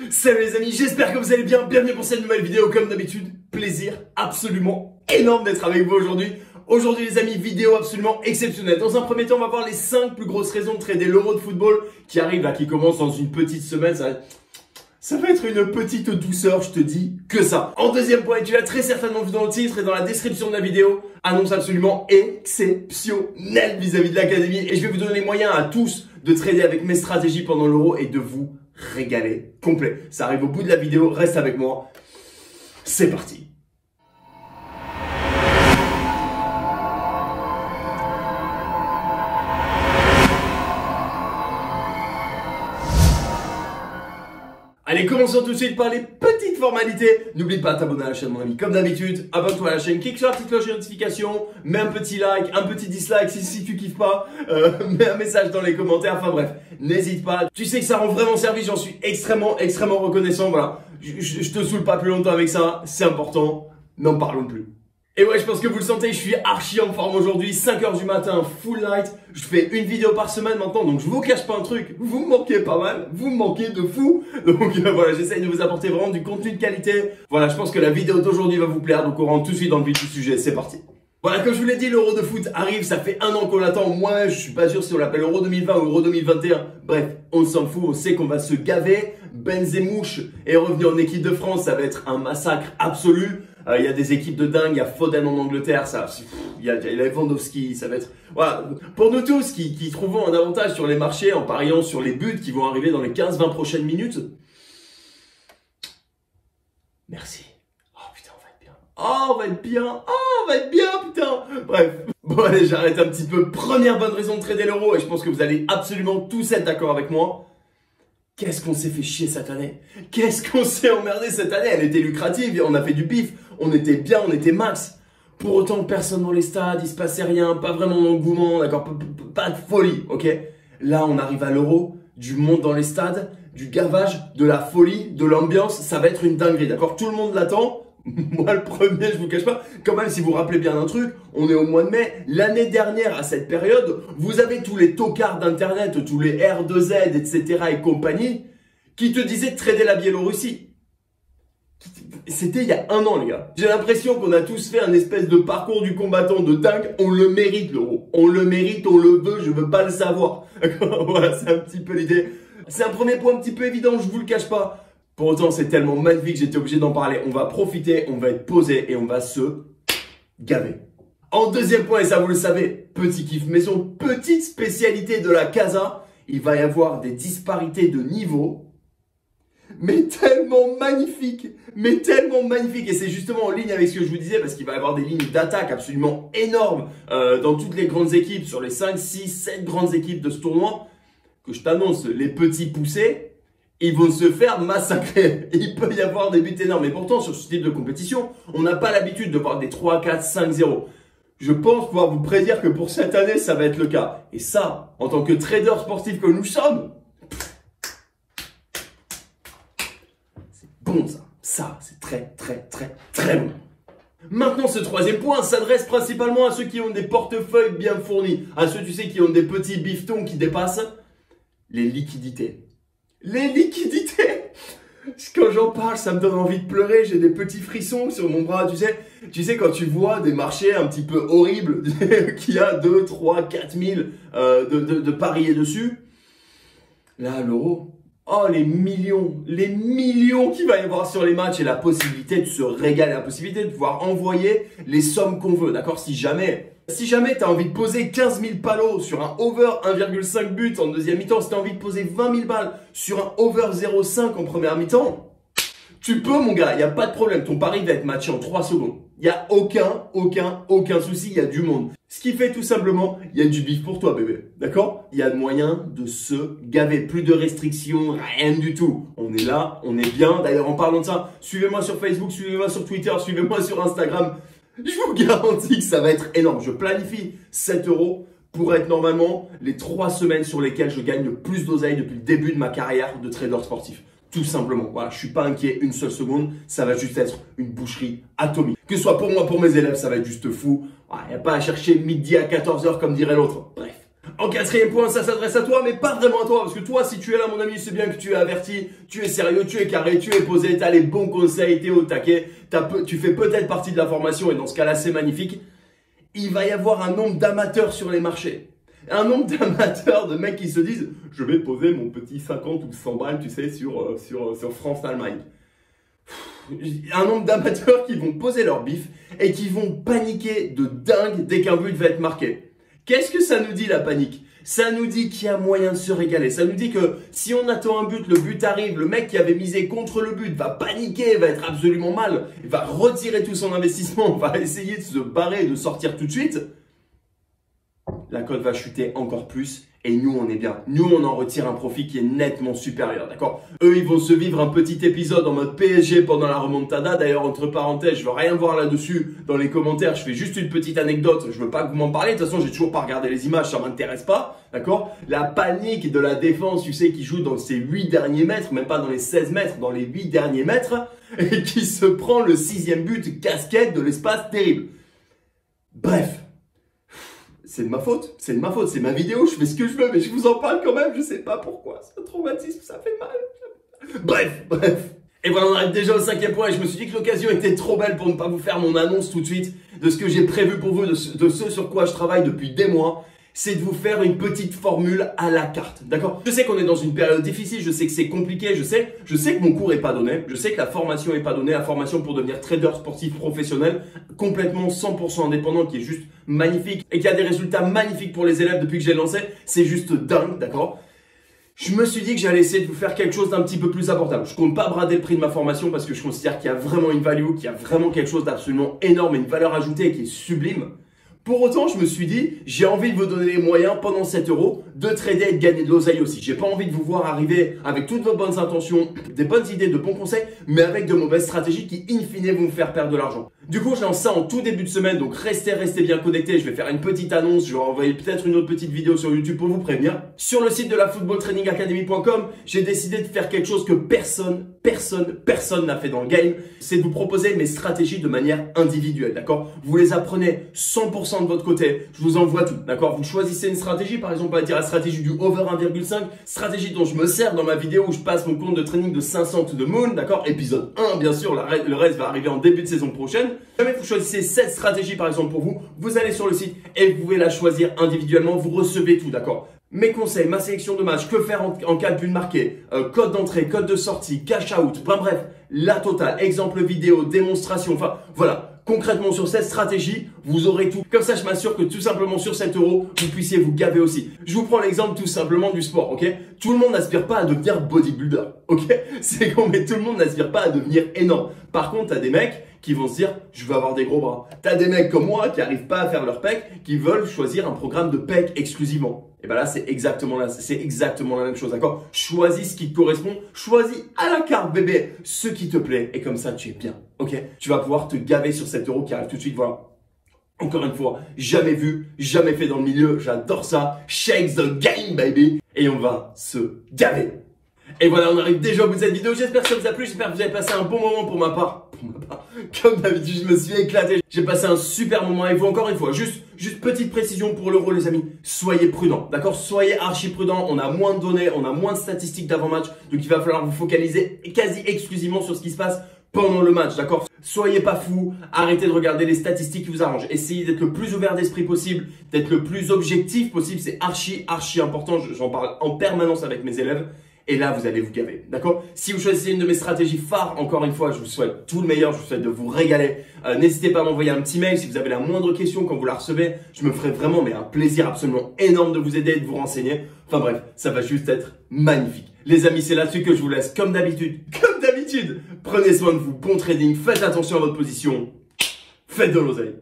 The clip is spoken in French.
Salut les amis, j'espère que vous allez bien. Bienvenue pour cette nouvelle vidéo. Comme d'habitude, plaisir absolument énorme d'être avec vous aujourd'hui. Aujourd'hui les amis, vidéo absolument exceptionnelle. Dans un premier temps, on va voir les 5 plus grosses raisons de trader l'euro de football qui arrive là, qui commence dans une petite semaine. Ça va être une petite douceur, je te dis que ça. En deuxième point, tu l'as très certainement vu dans le titre et dans la description de la vidéo, annonce absolument exceptionnelle vis-à-vis de l'académie. Et je vais vous donner les moyens à tous de trader avec mes stratégies pendant l'euro et de vous régaler complet. Ça arrive au bout de la vidéo, reste avec moi. C'est parti. Allez, commençons tout de suite par les petites formalités. N'oublie pas de t'abonner à la chaîne, mon ami. Comme d'habitude, abonne-toi à la chaîne, clique sur la petite cloche de notification, mets un petit like, un petit dislike si tu kiffes pas, mets un message dans les commentaires. Enfin bref, n'hésite pas. Tu sais que ça rend vraiment service, j'en suis extrêmement reconnaissant. Voilà, je te saoule pas plus longtemps avec ça, c'est important, n'en parlons plus. Et ouais, je pense que vous le sentez, je suis archi en forme aujourd'hui, 5 h du matin, full night. Je fais une vidéo par semaine maintenant, donc je vous cache pas un truc, vous me manquez pas mal, vous me manquez de fou. Donc voilà, j'essaye de vous apporter vraiment du contenu de qualité. Voilà, je pense que la vidéo d'aujourd'hui va vous plaire, donc on rentre tout de suite dans le vif du sujet, c'est parti. Voilà, comme je vous l'ai dit, l'Euro de foot arrive, ça fait 1 an qu'on l'attend. Moi, je suis pas sûr si on l'appelle Euro 2020 ou Euro 2021. Bref, on s'en fout, on sait qu'on va se gaver. Benzemouche est revenu en équipe de France, ça va être un massacre absolu. Il y a des équipes de dingue, il y a Foden en Angleterre, il y a Lewandowski, ça va être... Voilà, pour nous tous qui trouvons un avantage sur les marchés en pariant sur les buts qui vont arriver dans les 15-20 prochaines minutes. Merci. Oh putain, on va être bien. Oh, on va être bien. Oh, on va être bien, putain. Bref. Bon, allez, j'arrête un petit peu. Première bonne raison de trader l'euro, et je pense que vous allez absolument tous être d'accord avec moi. Qu'est-ce qu'on s'est fait chier cette année? Qu'est-ce qu'on s'est emmerdé cette année? Elle était lucrative, on a fait du pif, on était bien, on était max. Pour autant, personne dans les stades, il se passait rien, pas vraiment d'engouement, d'accord, pas de folie, ok? Là, on arrive à l'euro, du monde dans les stades, du gavage, de la folie, de l'ambiance, ça va être une dinguerie, d'accord? Tout le monde l'attend. Moi, le premier, je vous cache pas. Quand même, si vous vous rappelez bien d'un truc, on est au mois de mai. L'année dernière, à cette période, vous avez tous les tocards d'internet, tous les R2Z, etc. et compagnie, qui te disaient de trader la Biélorussie. C'était il y a 1 an, les gars. J'ai l'impression qu'on a tous fait un espèce de parcours du combattant de dingue. On le mérite, l'euro. On le mérite, on le veut, je veux pas le savoir. Voilà, c'est un petit peu l'idée. C'est un premier point un petit peu évident, je vous le cache pas. Pour autant, c'est tellement magnifique, j'étais obligé d'en parler. On va profiter, on va être posé et on va se gaver. En deuxième point, et ça vous le savez, petit kiff maison, petite spécialité de la casa, il va y avoir des disparités de niveau, mais tellement magnifiques, et c'est justement en ligne avec ce que je vous disais, parce qu'il va y avoir des lignes d'attaque absolument énormes dans toutes les grandes équipes, sur les 5, 6, 7 grandes équipes de ce tournoi, que je t'annonce, les petits poussés, ils vont se faire massacrer. Il peut y avoir des buts énormes. Mais pourtant, sur ce type de compétition, on n'a pas l'habitude de voir des 3, 4, 5-0. Je pense pouvoir vous prédire que pour cette année, ça va être le cas. Et ça, en tant que trader sportif que nous sommes, c'est bon ça. Ça, c'est très bon. Maintenant, ce troisième point s'adresse principalement à ceux qui ont des portefeuilles bien fournis. À ceux, tu sais, qui ont des petits bifetons qui dépassent les liquidités. Les liquidités! Quand j'en parle, ça me donne envie de pleurer. J'ai des petits frissons sur mon bras. Tu sais quand tu vois des marchés un petit peu horribles qui a 2, 3, 4 000 de parier dessus. Là, l'euro. Oh, les millions qu'il va y avoir sur les matchs et la possibilité de se régaler, la possibilité de pouvoir envoyer les sommes qu'on veut. D'accord? Si jamais tu as envie de poser 15 000 palos sur un over 1,5 but en deuxième mi-temps, si tu as envie de poser 20 000 balles sur un over 0,5 en première mi-temps, tu peux, mon gars, il n'y a pas de problème. Ton pari va être matché en 3 secondes. Il n'y a aucun souci, il y a du monde. Ce qui fait tout simplement, il y a du bif pour toi, bébé. D'accord? Il y a de moyens de se gaver. Plus de restrictions, rien du tout. On est là, on est bien. D'ailleurs, en parlant de ça, suivez-moi sur Facebook, suivez-moi sur Twitter, suivez-moi sur Instagram. Je vous garantis que ça va être énorme. Je planifie 7 € pour être normalement les 3 semaines sur lesquelles je gagne le plus d'oseille depuis le début de ma carrière de trader sportif. Tout simplement. Voilà, je suis pas inquiet une seule seconde. Ça va juste être une boucherie atomique. Que ce soit pour moi, pour mes élèves, ça va être juste fou. Il n'y a pas à chercher midi à 14 h comme dirait l'autre. Bref. En quatrième point, ça s'adresse à toi, mais pas vraiment à toi, parce que toi, si tu es là, mon ami, c'est bien que tu es averti, tu es sérieux, tu es carré, tu es posé, tu as les bons conseils, tu es au taquet, tu fais peut-être partie de la formation, et dans ce cas-là, c'est magnifique. Il va y avoir un nombre d'amateurs sur les marchés. Un nombre d'amateurs, de mecs qui se disent « Je vais poser mon petit 50 ou 100 balles, tu sais, sur France-Allemagne. » Un nombre d'amateurs qui vont poser leur bif et qui vont paniquer de dingue dès qu'un but va être marqué. Qu'est-ce que ça nous dit, la panique? Ça nous dit qu'il y a moyen de se régaler. Ça nous dit que si on attend un but, le but arrive, le mec qui avait misé contre le but va paniquer, va être absolument mal, va retirer tout son investissement, va essayer de se barrer, de sortir tout de suite. La cote va chuter encore plus et nous, on est bien. Nous, on en retire un profit qui est nettement supérieur, d'accord? Eux, ils vont se vivre un petit épisode en mode PSG pendant la remontada. D'ailleurs, entre parenthèses, je veux rien voir là-dessus dans les commentaires. Je fais juste une petite anecdote. Je veux pas que vous m'en parlez. De toute façon, j'ai toujours pas regardé les images, ça m'intéresse pas, d'accord? La panique de la défense, tu sais, qui joue dans ces 8 derniers mètres, même pas dans les 16 mètres, dans les 8 derniers mètres, et qui se prend le 6e but casquette de l'espace terrible. Bref. C'est de ma faute, c'est de ma faute, c'est ma vidéo, je fais ce que je veux, mais je vous en parle quand même, je sais pas pourquoi, c'est un traumatisme, ça fait mal. Bref. Et voilà, on arrive déjà au 5e point et je me suis dit que l'occasion était trop belle pour ne pas vous faire mon annonce tout de suite de ce que j'ai prévu pour vous, de ce sur quoi je travaille depuis des mois. C'est de vous faire une petite formule à la carte, d'accord? Je sais qu'on est dans une période difficile, je sais que c'est compliqué, je sais que mon cours est pas donné, je sais que la formation est pas donnée, la formation pour devenir trader sportif professionnel, complètement 100% indépendant, qui est juste magnifique et qui a des résultats magnifiques pour les élèves depuis que j'ai lancé, c'est juste dingue, d'accord? Je me suis dit que j'allais essayer de vous faire quelque chose d'un petit peu plus abordable. Je compte pas brader le prix de ma formation parce que je considère qu'il y a vraiment une value, qu'il y a vraiment quelque chose d'absolument énorme et une valeur ajoutée qui est sublime. Pour autant, je me suis dit, j'ai envie de vous donner les moyens pendant 7 € de trader et de gagner de l'oseille aussi. J'ai pas envie de vous voir arriver avec toutes vos bonnes intentions, des bonnes idées, de bons conseils, mais avec de mauvaises stratégies qui, in fine, vont vous faire perdre de l'argent. Du coup, je lance ça en tout début de semaine, donc restez bien connectés. Je vais faire une petite annonce, je vais envoyer peut-être une autre petite vidéo sur YouTube pour vous prévenir. Sur le site de la footballtrainingacademy.com, j'ai décidé de faire quelque chose que personne n'a fait dans le game. C'est de vous proposer mes stratégies de manière individuelle, d'accord? Vous les apprenez 100% de votre côté. Je vous envoie tout, d'accord? Vous choisissez une stratégie, par exemple, on va dire la stratégie du over 1,5, stratégie dont je me sers dans ma vidéo où je passe mon compte de training de 500 to the moon, d'accord? Épisode 1, bien sûr, le reste va arriver en début de saison prochaine. Jamais vous choisissez cette stratégie, par exemple, pour vous, vous allez sur le site et vous pouvez la choisir individuellement, vous recevez tout, d'accord? Mes conseils, ma sélection de matchs, que faire en cas de but marqué, code d'entrée, code de sortie, cash out, bref, la totale, exemple vidéo, démonstration, enfin, voilà. Concrètement, sur cette stratégie, vous aurez tout. Comme ça, je m'assure que tout simplement sur 7 €, vous puissiez vous gaver aussi. Je vous prends l'exemple tout simplement du sport, ok? Tout le monde n'aspire pas à devenir bodybuilder, ok? C'est con, mais tout le monde n'aspire pas à devenir énorme. Par contre, t'as des mecs qui vont se dire, je veux avoir des gros bras. T'as des mecs comme moi qui n'arrivent pas à faire leur pec, qui veulent choisir un programme de pec exclusivement. Et ben là, c'est exactement la même chose, d'accord? Choisis ce qui te correspond, choisis à la carte, bébé, ce qui te plaît, et comme ça, tu es bien, ok? Tu vas pouvoir te gaver sur 7 € qui arrive tout de suite, voilà. Encore une fois, jamais vu, jamais fait dans le milieu, j'adore ça. Shake the game, baby! Et on va se gaver. Et voilà, on arrive déjà au bout de cette vidéo. J'espère que ça vous a plu, j'espère que vous avez passé un bon moment pour ma part. Comme d'habitude, je me suis éclaté. J'ai passé un super moment avec vous. Encore une fois, juste petite précision pour l'euro, les amis. Soyez prudents, d'accord? Soyez archi prudents. On a moins de données, on a moins de statistiques d'avant-match. Donc, il va falloir vous focaliser quasi exclusivement sur ce qui se passe pendant le match, d'accord? Soyez pas fous, arrêtez de regarder les statistiques qui vous arrangent. Essayez d'être le plus ouvert d'esprit possible, d'être le plus objectif possible. C'est archi important. J'en parle en permanence avec mes élèves. Et là, vous allez vous gaver, d'accord? Si vous choisissez une de mes stratégies phares, encore une fois, je vous souhaite tout le meilleur, je vous souhaite de vous régaler. N'hésitez pas à m'envoyer un petit mail si vous avez la moindre question quand vous la recevez. Je me ferai vraiment un plaisir absolument énorme de vous aider et de vous renseigner. Enfin bref, ça va juste être magnifique. Les amis, c'est là-dessus que je vous laisse comme d'habitude. Prenez soin de vous, bon trading, faites attention à votre position, faites de l'oseille.